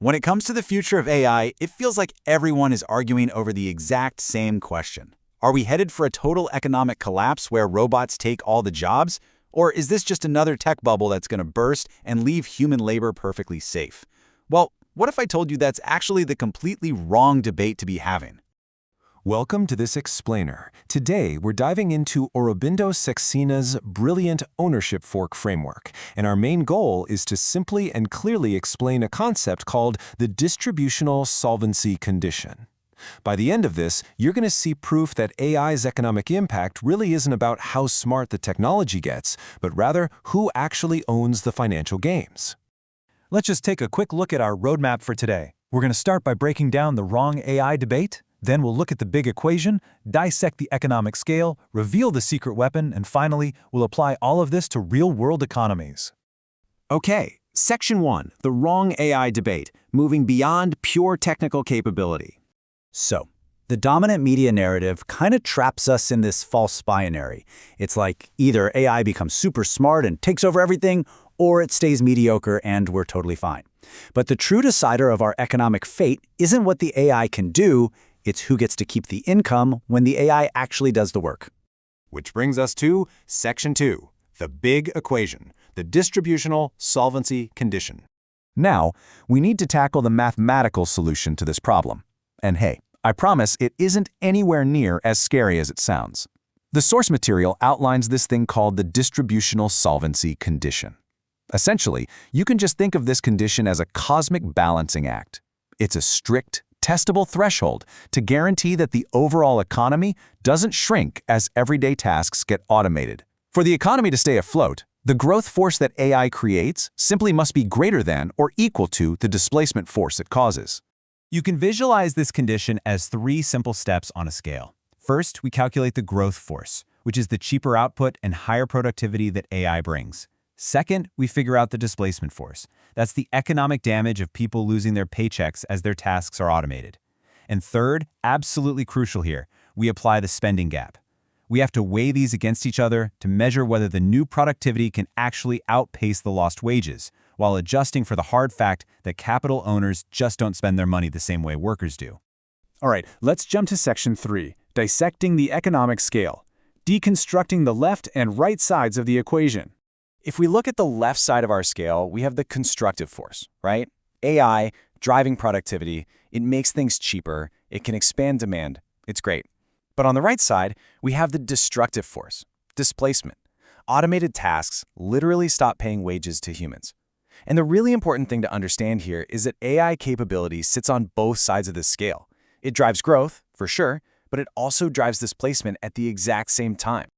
When it comes to the future of AI, it feels like everyone is arguing over the exact same question. Are we headed for a total economic collapse where robots take all the jobs? Or is this just another tech bubble that's going to burst and leave human labor perfectly safe? Well, what if I told you that's actually the completely wrong debate to be having? Welcome to this explainer. Today, we're diving into Aurobindo Saxena's brilliant ownership fork framework, and our main goal is to simply and clearly explain a concept called the Distributional Solvency Condition. By the end of this, you're going to see proof that AI's economic impact really isn't about how smart the technology gets, but rather who actually owns the financial games. Let's just take a quick look at our roadmap for today. We're going to start by breaking down the wrong AI debate. Then we'll look at the big equation, dissect the economic scale, reveal the secret weapon, and finally, we'll apply all of this to real-world economies. Okay, Section 1, the wrong AI debate, moving beyond pure technical capability. So, the dominant media narrative kind of traps us in this false binary. It's like either AI becomes super smart and takes over everything, or it stays mediocre and we're totally fine. But the true decider of our economic fate isn't what the AI can do, it's who gets to keep the income when the AI actually does the work. Which brings us to Section 2, the big equation, the Distributional Solvency Condition. Now, we need to tackle the mathematical solution to this problem. And hey, I promise it isn't anywhere near as scary as it sounds. The source material outlines this thing called the Distributional Solvency Condition. Essentially, you can just think of this condition as a cosmic balancing act. It's a strict, testable threshold to guarantee that the overall economy doesn't shrink as everyday tasks get automated. For the economy to stay afloat, the growth force that AI creates simply must be greater than or equal to the displacement force it causes. You can visualize this condition as 3 simple steps on a scale. First, we calculate the growth force, which is the cheaper output and higher productivity that AI brings. Second, we figure out the displacement force. That's the economic damage of people losing their paychecks as their tasks are automated. And third, absolutely crucial here, we apply the spending gap. We have to weigh these against each other to measure whether the new productivity can actually outpace the lost wages, while adjusting for the hard fact that capital owners just don't spend their money the same way workers do. All right, let's jump to Section 3, dissecting the economic scale, deconstructing the left and right sides of the equation. If we look at the left side of our scale, we have the constructive force, right? AI, driving productivity, it makes things cheaper, it can expand demand, it's great. But on the right side, we have the destructive force, displacement. Automated tasks literally stop paying wages to humans. And the really important thing to understand here is that AI capability sits on both sides of this scale. It drives growth, for sure, but it also drives displacement at the exact same time.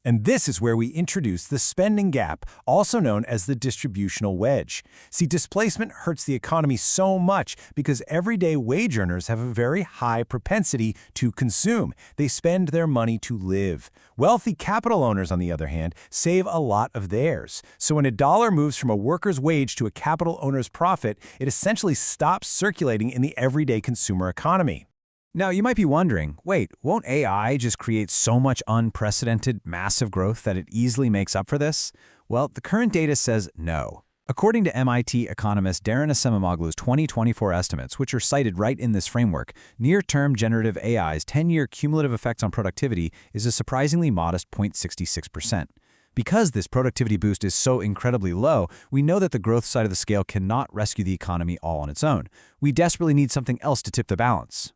And this is where we introduce the spending gap, also known as the distributional wedge. See, displacement hurts the economy so much because everyday wage earners have a very high propensity to consume. They spend their money to live. Wealthy capital owners, on the other hand, save a lot of theirs. So when a dollar moves from a worker's wage to a capital owner's profit, it essentially stops circulating in the everyday consumer economy. Now, you might be wondering, wait, won't AI just create so much unprecedented, massive growth that it easily makes up for this? Well, the current data says no. According to MIT economist Darren Acemoglu's 2024 estimates, which are cited right in this framework, near-term generative AI's 10-year cumulative effects on productivity is a surprisingly modest 0.66%. Because this productivity boost is so incredibly low, we know that the growth side of the scale cannot rescue the economy all on its own. We desperately need something else to tip the balance.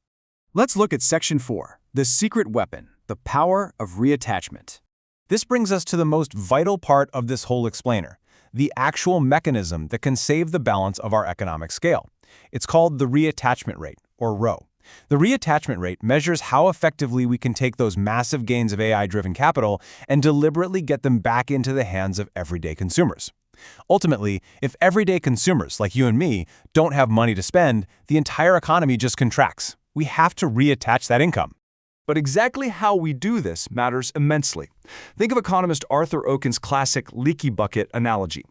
Let's look at Section 4, the secret weapon, the power of reattachment. This brings us to the most vital part of this whole explainer, the actual mechanism that can save the balance of our economic scale. It's called the reattachment rate, or ROE. The reattachment rate measures how effectively we can take those massive gains of AI-driven capital and deliberately get them back into the hands of everyday consumers. Ultimately, if everyday consumers, like you and me, don't have money to spend, the entire economy just contracts. We have to reattach that income. But exactly how we do this matters immensely. Think of economist Arthur Oken's classic leaky bucket analogy.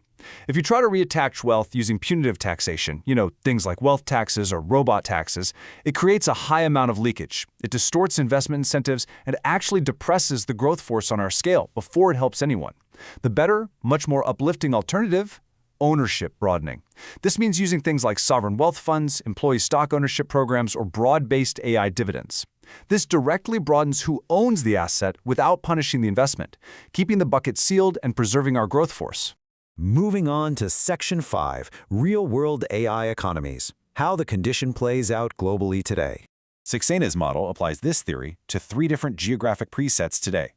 If you try to reattach wealth using punitive taxation, things like wealth taxes or robot taxes, it creates a high amount of leakage. It distorts investment incentives and actually depresses the growth force on our scale before it helps anyone. The better, much more uplifting alternative, ownership broadening. This means using things like sovereign wealth funds, employee stock ownership programs, or broad-based AI dividends. This directly broadens who owns the asset without punishing the investment, keeping the bucket sealed and preserving our growth force. Moving on to Section 5, Real-World AI Economies, how the condition plays out globally today. Saxena's model applies this theory to 3 different geographic presets today.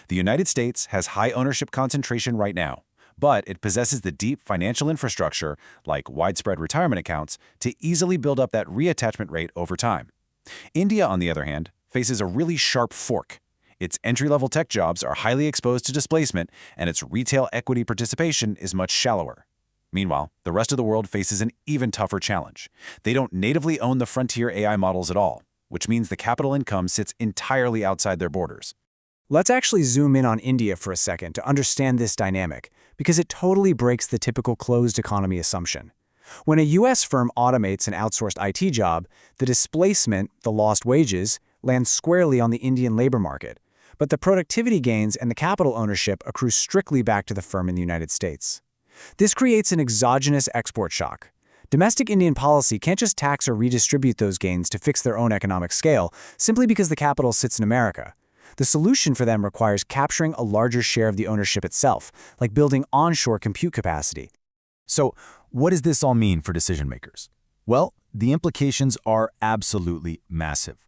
The United States has high ownership concentration right now, but it possesses the deep financial infrastructure, like widespread retirement accounts, to easily build up that reattachment rate over time. India, on the other hand, faces a really sharp fork. Its entry-level tech jobs are highly exposed to displacement, and its retail equity participation is much shallower. Meanwhile, the rest of the world faces an even tougher challenge. They don't natively own the frontier AI models at all, which means the capital income sits entirely outside their borders. Let's actually zoom in on India for a second to understand this dynamic, because it totally breaks the typical closed economy assumption. When a US firm automates an outsourced IT job, the displacement, the lost wages, lands squarely on the Indian labor market. But the productivity gains and the capital ownership accrue strictly back to the firm in the United States. This creates an exogenous export shock. Domestic Indian policy can't just tax or redistribute those gains to fix their own economic scale, simply because the capital sits in America. The solution for them requires capturing a larger share of the ownership itself, like building onshore compute capacity. So, what does this all mean for decision makers? Well, the implications are absolutely massive.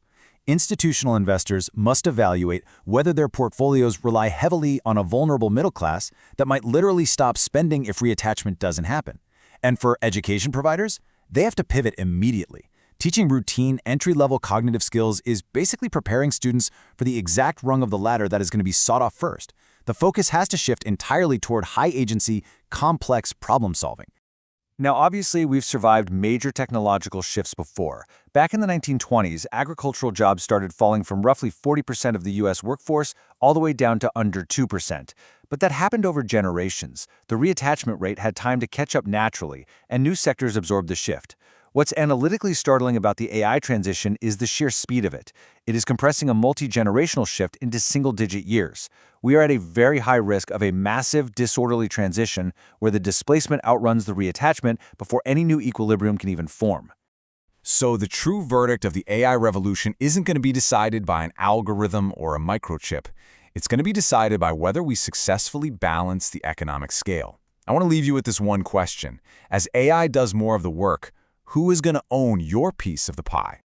Institutional investors must evaluate whether their portfolios rely heavily on a vulnerable middle class that might literally stop spending if reattachment doesn't happen. And for education providers, they have to pivot immediately. Teaching routine, entry-level cognitive skills is basically preparing students for the exact rung of the ladder that is going to be sought off first. The focus has to shift entirely toward high-agency, complex problem-solving. Now, obviously, we've survived major technological shifts before. Back in the 1920s, agricultural jobs started falling from roughly 40% of the U.S. workforce all the way down to under 2%. But that happened over generations. The reattachment rate had time to catch up naturally, and new sectors absorbed the shift. What's analytically startling about the AI transition is the sheer speed of it. It is compressing a multi-generational shift into single-digit years. We are at a very high risk of a massive, disorderly transition where the displacement outruns the reattachment before any new equilibrium can even form. So the true verdict of the AI revolution isn't going to be decided by an algorithm or a microchip. It's going to be decided by whether we successfully balance the economic scale. I want to leave you with this one question. As AI does more of the work, who is going to own your piece of the pie?